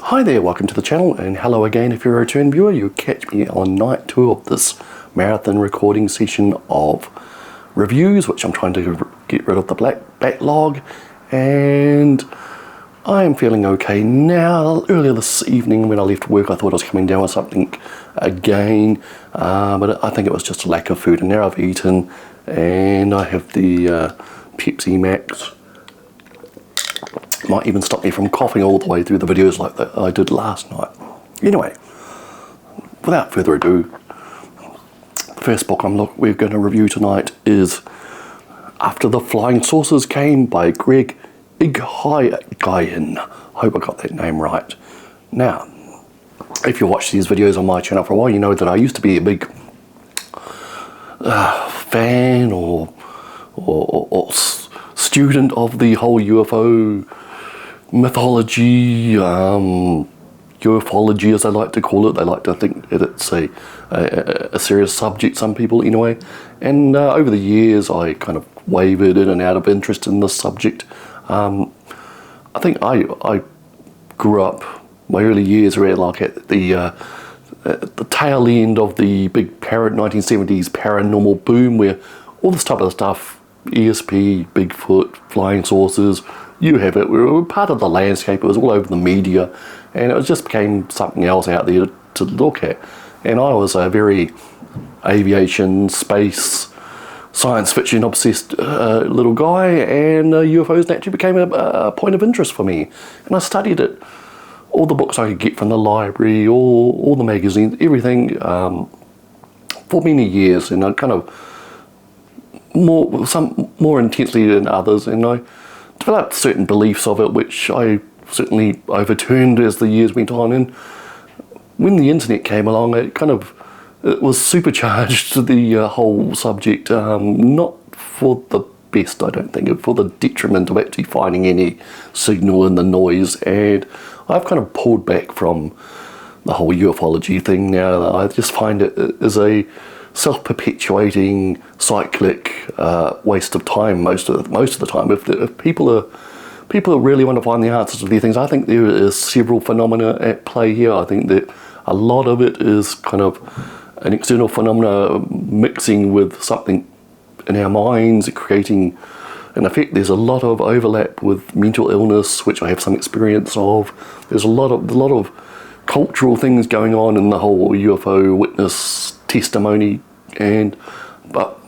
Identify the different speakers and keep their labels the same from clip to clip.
Speaker 1: Hi there, welcome to the channel, and hello again if you're a return viewer. You'll catch me on night 2 of this marathon recording session of reviews, which I'm trying to get rid of the backlog, and I am feeling okay now. Earlier this evening when I left work I thought I was coming down with something again, but I think it was just a lack of food, and now I've eaten and I have the Pepsi Max. Might even stop me from coughing all the way through the videos like that I did last night. Anyway, without further ado, the first book we're going to review tonight is After the Flying Saucers Came by Eghigian. I hope I got that name right. Now, if you watch these videos on my channel for a while, you know that I used to be a big fan or student of the whole UFO mythology, ufology as I like to call it. They like to think that it's a serious subject, some people anyway, and over the years I kind of wavered in and out of interest in this subject. I think I grew up, my early years were like at the tail end of the big 1970s paranormal boom, where all this type of stuff, ESP, Bigfoot, flying saucers, you have it. We were part of the landscape. It was all over the media, and it just became something else out there to look at. And I was a very aviation, space, science fiction obsessed little guy, and UFOs naturally became a point of interest for me. And I studied it, all the books I could get from the library, all the magazines, everything, for many years, and I kind of some more intensely than others, and I developed certain beliefs of it, which I certainly overturned as the years went on. And when the internet came along, it was supercharged to the whole subject, not for the best, I don't think, for the detriment of actually finding any signal in the noise. And I've kind of pulled back from the whole ufology thing now. I just find it is a self-perpetuating, cyclic waste of time most of the time. If people really want to find the answers to these things, I think there is several phenomena at play here. I think that a lot of it is kind of an external phenomena mixing with something in our minds, creating an effect. There's a lot of overlap with mental illness, which I have some experience of. There's a lot of cultural things going on in the whole UFO witness testimony, but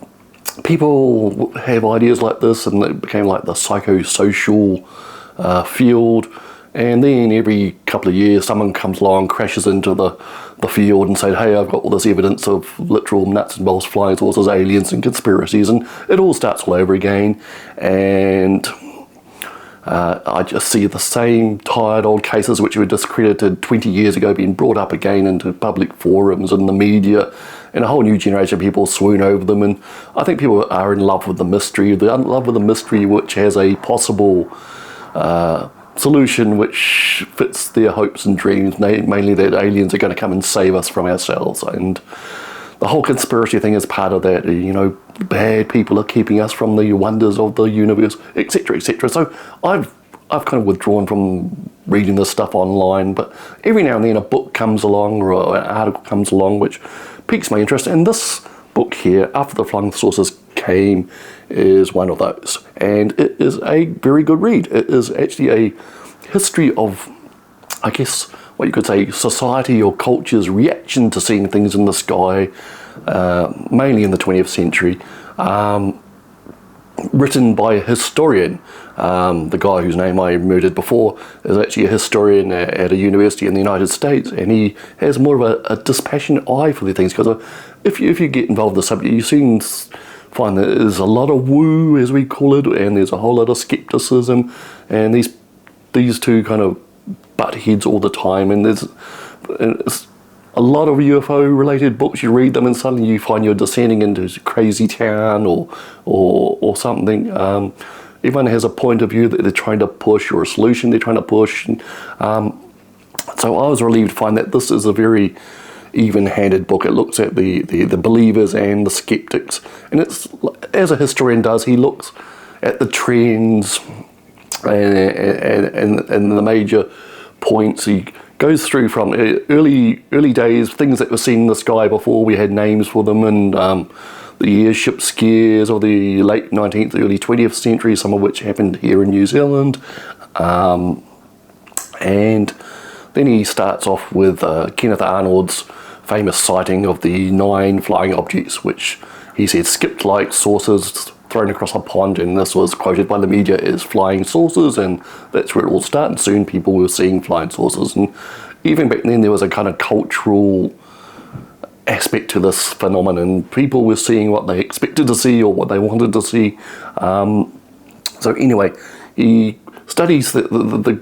Speaker 1: people have ideas like this, and it became like the psychosocial field. And then every couple of years someone comes along, crashes into the field and says, hey, I've got all this evidence of literal nuts and bolts flying saucers, aliens and conspiracies, and it all starts all over again. And I just see the same tired old cases which were discredited 20 years ago being brought up again into public forums and the media, and a whole new generation of people swoon over them. And I think people are in love with the mystery. They're in love with the mystery which has a possible solution which fits their hopes and dreams, mainly that aliens are going to come and save us from ourselves. And the whole conspiracy thing is part of that. You know, bad people are keeping us from the wonders of the universe, etc., etc. So I've kind of withdrawn from reading this stuff online, but every now and then a book comes along or an article comes along which piques my interest, and this book here, After the Flying Saucers Came, is one of those. And it is a very good read. It is actually a history of, I guess, what you could say, society or culture's reaction to seeing things in the sky, mainly in the 20th century, written by a historian. The guy whose name I murdered before is actually a historian at a university in the United States, and he has more of a dispassionate eye for the things, because if you get involved in the subject, you soon find that there's a lot of woo, as we call it, and there's a whole lot of skepticism, and these two kind of butt heads all the time. And there's a lot of UFO related books, you read them and suddenly you find you're descending into crazy town or something. Everyone has a point of view that they're trying to push, or a solution they're trying to push. And, so I was relieved to find that this is a very even-handed book. It looks at the believers and the skeptics, and it's, as a historian does, he looks at the trends and the major points. He goes through from early days, things that were seen in the sky before we had names for them, and the airship scares of the late 19th, early 20th century, some of which happened here in New Zealand. And then he starts off with Kenneth Arnold's famous sighting of the 9 flying objects, which he said skipped like saucers thrown across a pond, and this was quoted by the media as flying saucers, and that's where it all started. Soon people were seeing flying saucers, and even back then there was a kind of cultural aspect to this phenomenon. People were seeing what they expected to see or what they wanted to see. So anyway, he studies the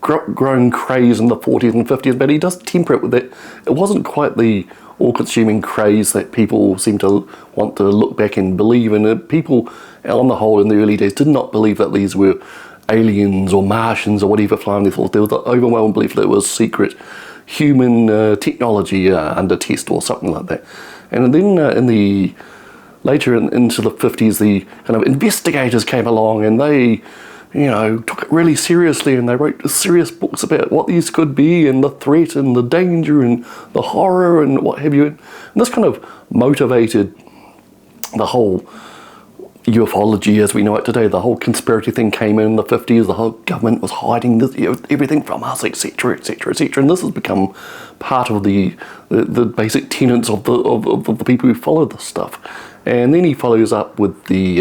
Speaker 1: growing craze in the 40s and 50s, but he does temper it with that. It wasn't quite the all-consuming craze that people seem to want to look back and believe in. People, on the whole, in the early days, did not believe that these were aliens or Martians or whatever flying. They thought there was an overwhelming belief that it was secret human technology under test or something like that. And then into the 50s, the kind of investigators came along, and they took it really seriously, and they wrote serious books about what these could be, and the threat, and the danger, and the horror, and what have you. And this kind of motivated the whole ufology as we know it today. The whole conspiracy thing came in the 50s. The whole government was hiding this, everything from us, etc., etc., etc. And this has become part of the basic tenets of the people who follow this stuff. And then he follows up with the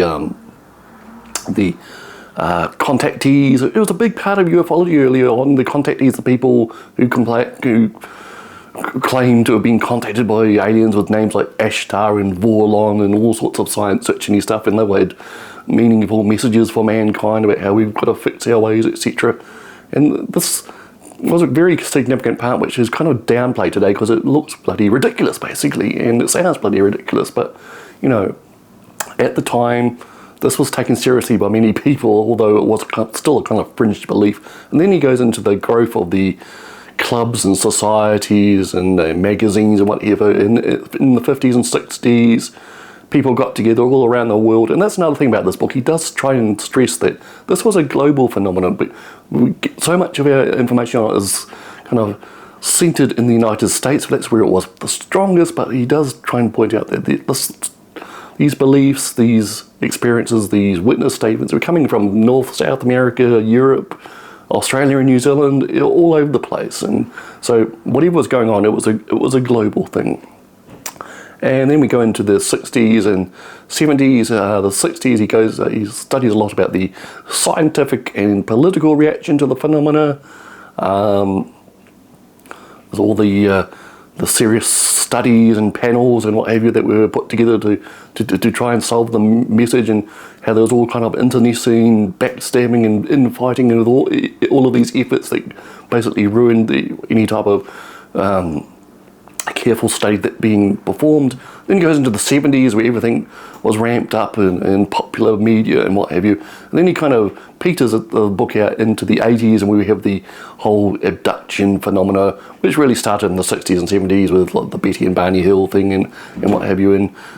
Speaker 1: contactees. It was a big part of ufology earlier on. The contactees, the people who claim to have been contacted by aliens with names like Ashtar and Vorlon and all sorts of science searching stuff, and they had meaningful messages for mankind about how we've got to fix our ways, etc. And this was a very significant part, which is kind of downplayed today because it looks bloody ridiculous, basically, and it sounds bloody ridiculous. But at the time, this was taken seriously by many people, although it was still a kind of fringe belief. And then he goes into the growth of the clubs and societies and magazines and whatever. In the 50s and 60s, people got together all around the world. And that's another thing about this book. He does try and stress that this was a global phenomenon, but so much of our information on it is kind of centered in the United States. That's where it was the strongest, but he does try and point out that these beliefs, these experiences, these witness statements are coming from North, South America, Europe, Australia and New Zealand, all over the place. And so whatever was going on, it was a global thing. And then we go into the 60s and 70s. The 60s, he studies a lot about the scientific and political reaction to the phenomena. There's all the serious studies and panels and what have you that were put together to try and solve the message, and how there was all kind of internecine backstabbing and infighting, and all of these efforts that basically ruined any type of careful study that being performed. Then he goes into the 70s where everything was ramped up in popular media and what have you. And then he kind of peters the book out into the 80s, and we have the whole abduction phenomena, which really started in the 60s and 70s with like the Betty and Barney Hill thing and what have you.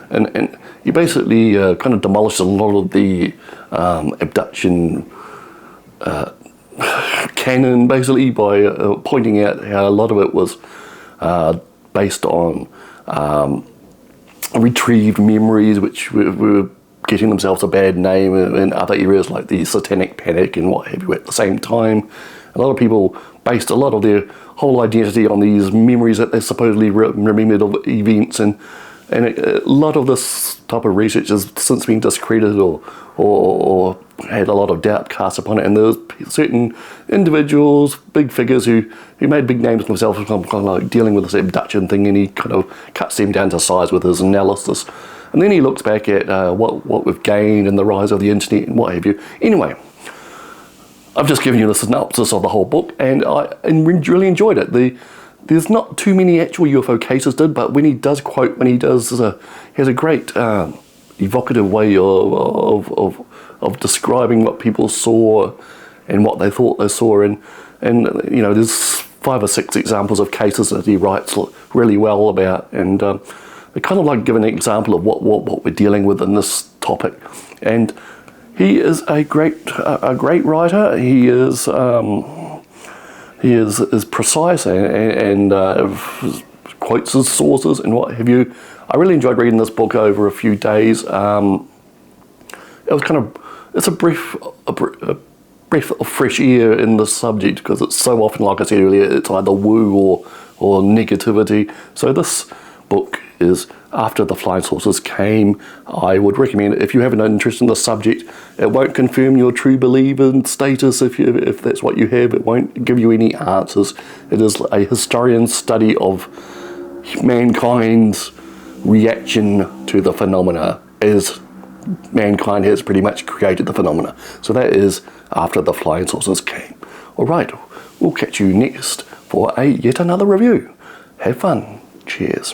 Speaker 1: And he basically kind of demolished a lot of the abduction canon, basically, by pointing out how a lot of it was based on retrieved memories, which were getting themselves a bad name in other areas like the Satanic Panic and what have you at the same time. A lot of people based a lot of their whole identity on these memories that they supposedly remembered of events, and a lot of this type of research has since been discredited or had a lot of doubt cast upon it. And there's certain individuals, big figures who made big names for themselves, kind of like dealing with this abduction thing, and he kind of cuts them down to size with his analysis. And then he looks back at what we've gained and the rise of the internet and what have you. Anyway, I've just given you the synopsis of the whole book, and I really enjoyed it. There's not too many actual UFO cases but when he does quote, he has a great evocative way of describing what people saw and what they thought they saw, and there's 5 or 6 examples of cases that he writes really well about, and they kind of like give an example of what we're dealing with in this topic. And he is a great writer. He is he is precise and quotes his sources and what have you. I really enjoyed reading this book over a few days. It was kind of, it's a breath of fresh air in the subject, because it's so often, like I said earlier, it's either woo or negativity. So this book is After the Flying Saucers Came. I would recommend it if you have an interest in the subject. It won't confirm your true believer status if that's what you have. It won't give you any answers. It is a historian's study of mankind's reaction to the phenomena, as mankind has pretty much created the phenomena. So that is After the Flying Saucers Came. Alright, we'll catch you next for yet another review. Have fun. Cheers.